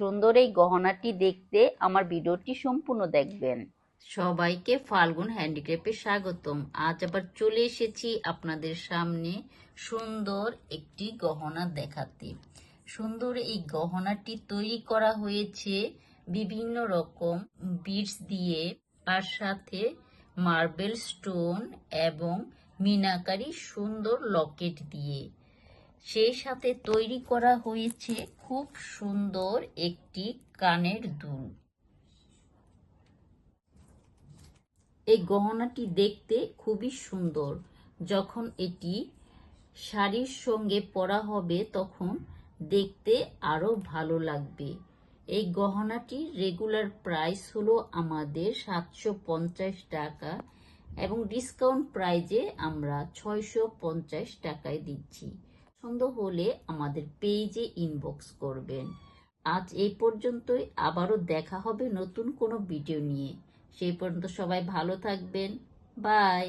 সুন্দর এই গহনাটি দেখতে আমার ভিডিওটি সম্পূর্ণ দেখবেন। সবাইকে ফাল্গুন হ্যান্ডিক্রাফটে স্বাগতম। আজ আবার চলে এসেছি আপনাদের সামনে সুন্দর একটি গহনা দেখাতে। সুন্দর এই গহনাটি তৈরি করা হয়েছে বিভিন্ন রকম বিডস দিয়ে, আর সাথে মার্বেল স্টোন এবং মিনাকারি সুন্দর লকেট দিয়ে। সেই সাথে তৈরি করা হয়েছে খুব সুন্দর একটি কানের দুল। এই গহনাটি দেখতে খুবই সুন্দর। যখন এটি শাড়ির সঙ্গে পরা হবে তখন দেখতে আরো ভালো লাগবে। এই গহনাটির রেগুলার প্রাইস হলো আমাদের 750 টাকা এবং ডিসকাউন্ট প্রাইজে আমরা 650 টাকায় দিচ্ছি। পছন্দ হলে আমাদের পেজে ইনবক্স করবেন। আজ এই পর্যন্তই, আবারও দেখা হবে নতুন কোনো ভিডিও নিয়ে। সেই পর্যন্ত সবাই ভালো থাকবেন। বাই।